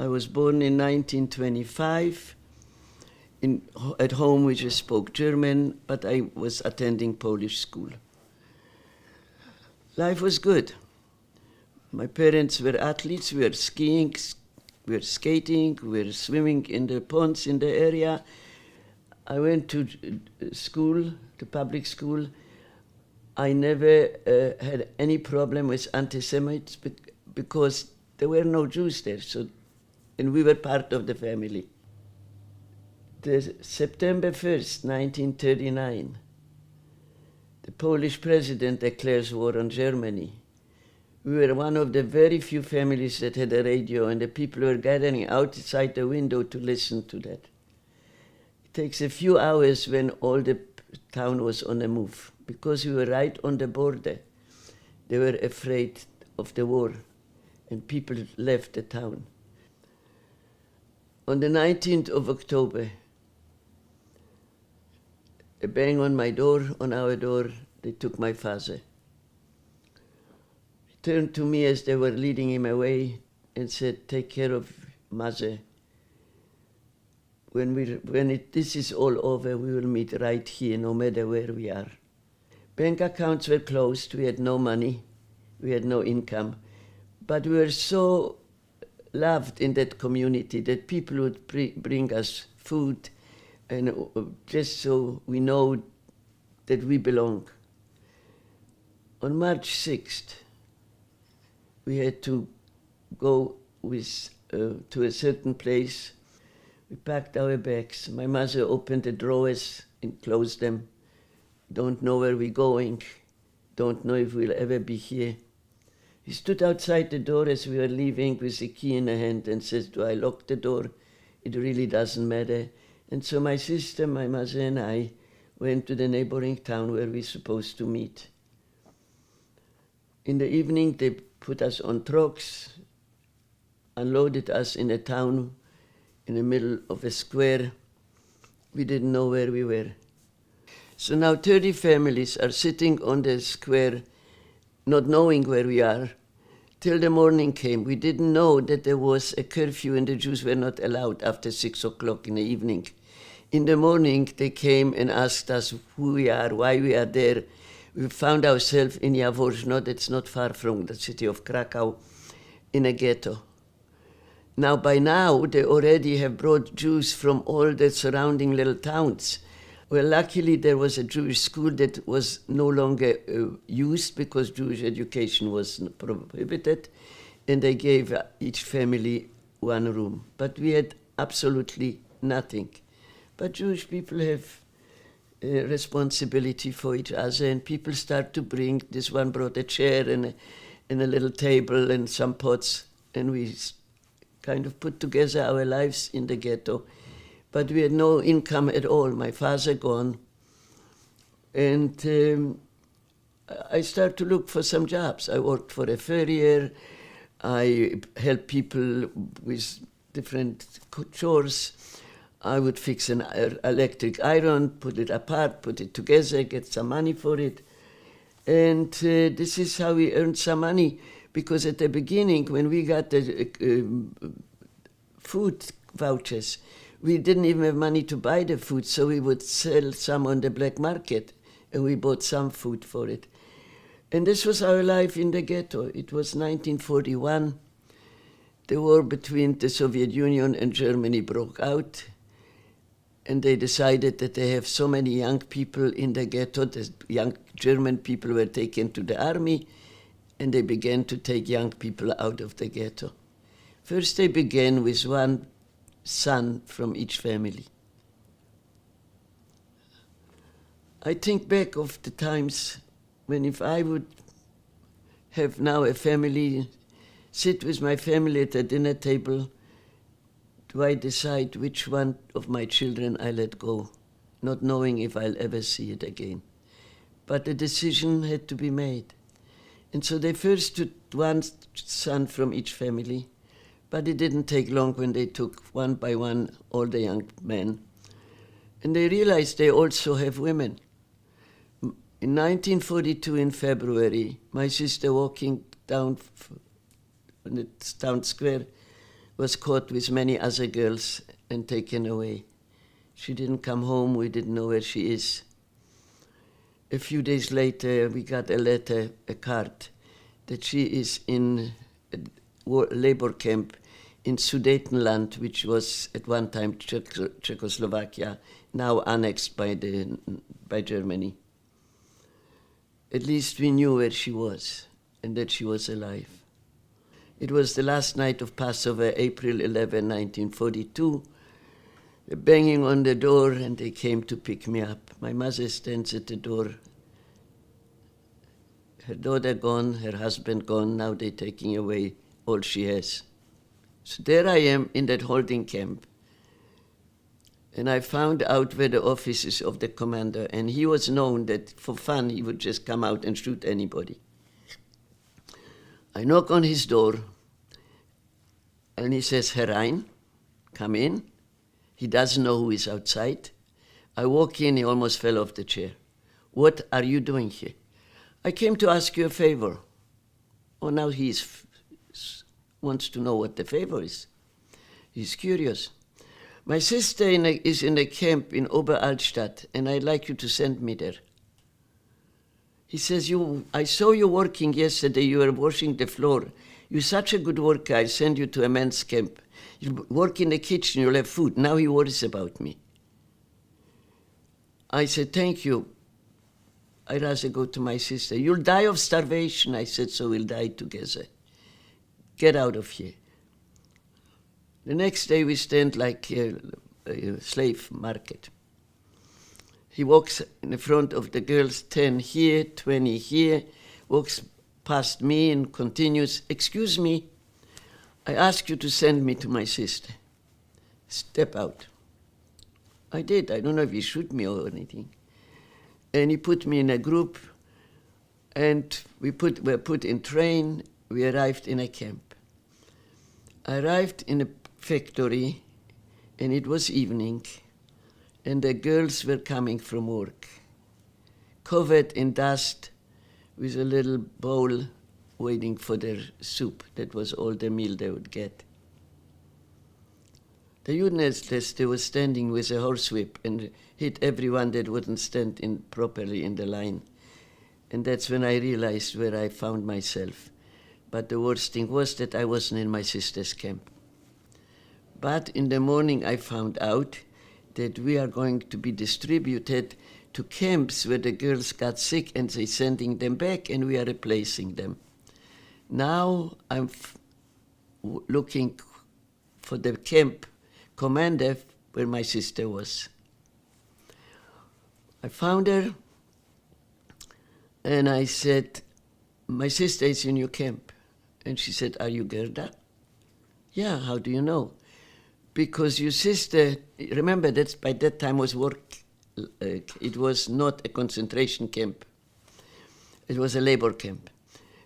I was born in 1925. At home we just spoke German, but I was attending Polish school. Life was good. My parents were athletes. We were skiing, we were skating, we were swimming in the ponds in the area. I went to school, to public school. I never had any problem with anti-Semites because there were no Jews there, and we were part of the family. September 1st, 1939, the Polish president declares war on Germany. We were one of the very few families that had a radio, and the people were gathering outside the window to listen to that. It takes a few hours when all the town was on the move, because we were right on the border. They were afraid of the war, and people left the town. On the 19th of October, a bang on my door, on our door, they took my father. He turned to me as they were leading him away and said, "Take care of mother. When this is all over, we will meet right here, no matter where we are." Bank accounts were closed, we had no money, we had no income, but we were so loved in that community that people would bring us food, and just so we know that we belong. On March 6th, we had to go to a certain place. We packed our bags. My mother opened the drawers and closed them. Don't know where we're going. Don't know if we'll ever be here. He stood outside the door as we were leaving with the key in a hand and says, "Do I lock the door? It really doesn't matter." And so my sister, my mother, and I went to the neighboring town where we're supposed to meet. In the evening, they put us on trucks, unloaded us in a town in the middle of a square. We didn't know where we were. So now 30 families are sitting on the square, not knowing where we are, till the morning came. We didn't know that there was a curfew and the Jews were not allowed after 6 o'clock in the evening. In the morning, they came and asked us who we are, why we are there. We found ourselves in Jaworzno, that's not far from the city of Krakow, in a ghetto. Now, by now, they already have brought Jews from all the surrounding little towns. Well, luckily, there was a Jewish school that was no longer used because Jewish education was prohibited, and they gave each family one room. But we had absolutely nothing. But Jewish people have responsibility for each other, and people start to bring. This one brought a chair and a little table and some pots, and we kind of put together our lives in the ghetto. But we had no income at all. My father gone, and I started to look for some jobs. I worked for a furrier. I helped people with different chores. I would fix an electric iron, put it apart, put it together, get some money for it. And this is how we earned some money, because at the beginning, when we got the food vouchers, we didn't even have money to buy the food, so we would sell some on the black market, and we bought some food for it. And this was our life in the ghetto. It was 1941. The war between the Soviet Union and Germany broke out. And they decided that they have so many young people in the ghetto. The young German people were taken to the army, and they began to take young people out of the ghetto. First, they began with one son from each family. I think back of the times when if I would have now a family, sit with my family at a dinner table, do I decide which one of my children I let go, not knowing if I'll ever see it again. But the decision had to be made. And so they first took one son from each family, but it didn't take long when they took one by one all the young men. And they realized they also have women. In 1942 in February, my sister walking down on the town square was caught with many other girls and taken away. She didn't come home. We didn't know where she is. A few days later, we got a letter, a card, that she is in a labor camp in Sudetenland, which was at one time Czechoslovakia, now annexed by Germany. At least we knew where she was and that she was alive. It was the last night of Passover, April 11, 1942. Banging on the door, and they came to pick me up. My mother stands at the door. Her daughter gone, her husband gone, now they're taking away all she has. So there I am in that holding camp. And I found out where the office is of the commander, and he was known that for fun he would just come out and shoot anybody. I knock on his door, and he says, Herein, come in. He doesn't know who is outside. I walk in, he almost fell off the chair. What are you doing here? I came to ask you a favor. Oh, now he wants to know what the favor is. He's curious. My sister is in a camp in Oberaltstadt, and I'd like you to send me there. He says, I saw you working yesterday. You were washing the floor. You're such a good worker. I'll send you to a men's camp. You work in the kitchen. You'll have food. Now he worries about me. I said, thank you. I'd rather go to my sister. You'll die of starvation. I said, so we'll die together. Get out of here. The next day we stand like a slave market. He walks in the front of the girls, 10 here, 20 here, walks past me and continues, excuse me, I ask you to send me to my sister. Step out. I did. I don't know if he shoot me or anything. And he put me in a group, and we were put in train. We arrived in a camp. I arrived in a factory, and it was evening, and the girls were coming from work, covered in dust, with a little bowl waiting for their soup. That was all the meal they would get. The units, they were standing with a horsewhip and hit everyone that wouldn't stand properly in the line. And that's when I realized where I found myself. But the worst thing was that I wasn't in my sister's camp. But in the morning I found out that we are going to be distributed to camps where the girls got sick and they're sending them back and we are replacing them. Now I'm looking for the camp commander where my sister was. I found her and I said, my sister is in your camp. And she said, are you Gerda? Yeah, how do you know? Because your sister, remember that by that time was work, it was not a concentration camp. It was a labor camp.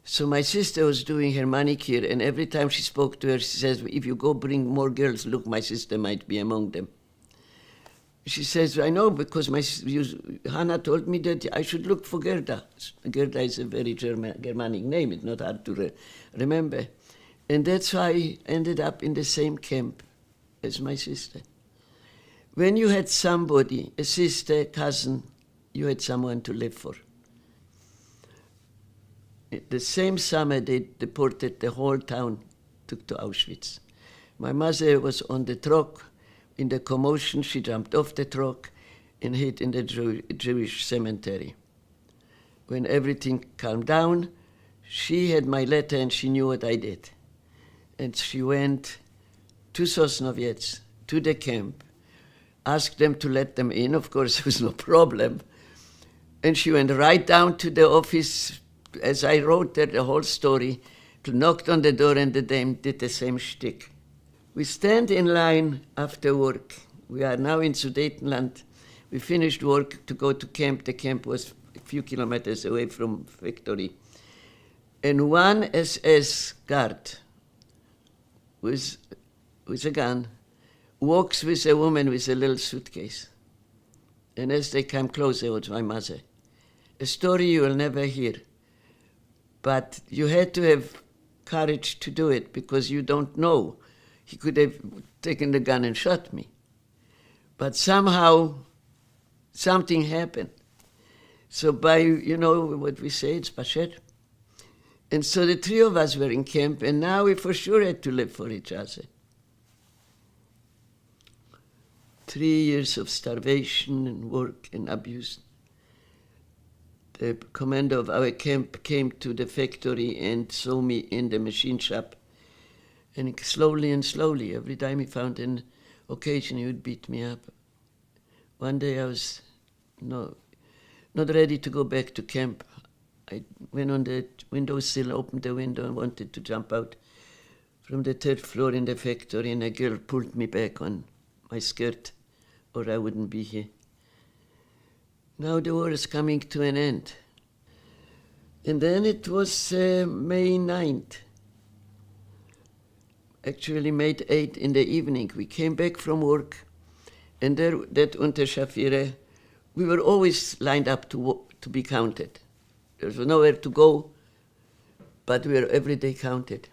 So my sister was doing her manicure, and every time she spoke to her, she says, if you go bring more girls, look, my sister might be among them. She says, I know, because Hannah told me that I should look for Gerda. Gerda is a very Germanic name. It's not hard to remember. And that's why I ended up in the same camp as my sister. When you had somebody, a sister, a cousin, you had someone to live for. The same summer, they deported the whole town to Auschwitz. My mother was on the truck. In the commotion, she jumped off the truck and hid in the Jewish cemetery. When everything calmed down, she had my letter and she knew what I did. And she went to Sosnowiec, to the camp, asked them to let them in. Of course, there was no problem. And she went right down to the office, as I wrote there the whole story, knocked on the door, and the dame did the same shtick. We stand in line after work. We are now in Sudetenland. We finished work to go to camp. The camp was a few kilometers away from factory. And one SS guard with a gun walks with a woman with a little suitcase. And as they come closer, it was my mother. A story you will never hear. But you had to have courage to do it because you don't know. he could have taken the gun and shot me. But somehow, something happened. So by, you know what we say, it's Pasher. And so the three of us were in camp, and now we for sure had to live for each other. 3 years of starvation and work and abuse. The commander of our camp came to the factory and saw me in the machine shop. And slowly and slowly, every time he found an occasion, he would beat me up. One day I was not ready to go back to camp. I went on the windowsill, opened the window and wanted to jump out from the third floor in the factory, and a girl pulled me back on my skirt, or I wouldn't be here. Now the war is coming to an end. And then it was May 9th. Actually, May 8th in the evening. We came back from work, and there, that Unterscharführer, we were always lined up to be counted. There was nowhere to go, but we were every day counted.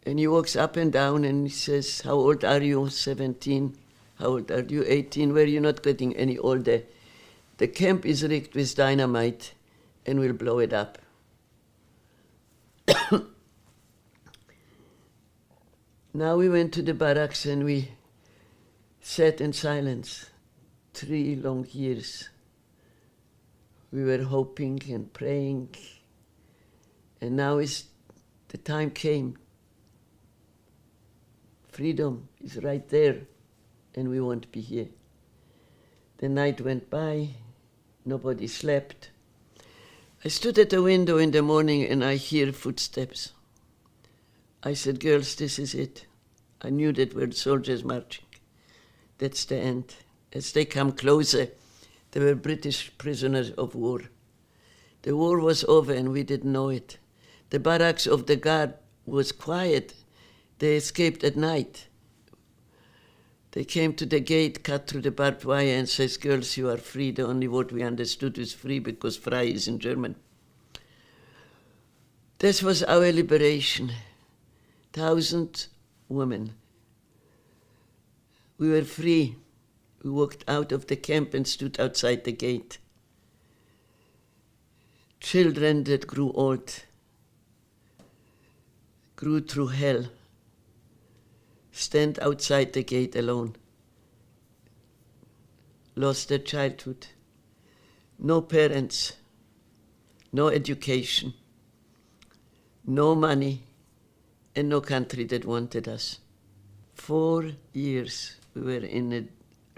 And he walks up and down and he says, "How old are you?" 17. "How old are you?" 18. "Well, you're not getting any older. The camp is rigged with dynamite and we'll blow it up." Now we went to the barracks and we sat in silence 3 long years. We were hoping and praying, and now the time came. Freedom is right there, and we won't be here. The night went by, nobody slept. I stood at the window in the morning and I hear footsteps. I said, "Girls, this is it." I knew that were soldiers marching. That's the end. As they come closer, they were British prisoners of war. The war was over and we didn't know it. The barracks of the guard was quiet. They escaped at night. They came to the gate, cut through the barbed wire and says, "Girls, you are free." The only word we understood was free because frei is in German. This was our liberation. 1,000 women. We were free. We walked out of the camp and stood outside the gate. Children that grew old, grew through hell, stand outside the gate alone, lost their childhood, no parents, no education, no money, and no country that wanted us. 4 years we were in a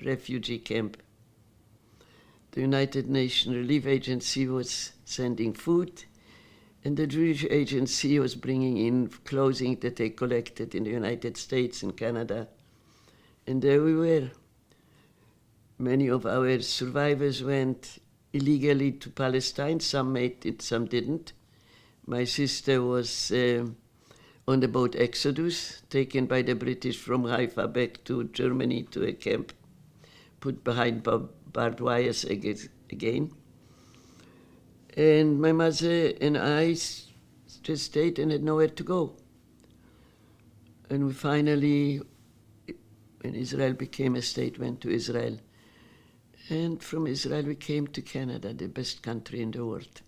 refugee camp. The United Nations Relief Agency was sending food, and the Jewish Agency was bringing in clothing that they collected in the United States and Canada. And there we were. Many of our survivors went illegally to Palestine. Some made it, some didn't. My sister was on the boat Exodus, taken by the British from Haifa back to Germany to a camp, put behind barbed wires again. And my mother and I just stayed and had nowhere to go. And we finally, when Israel became a state, went to Israel. And from Israel we came to Canada, the best country in the world.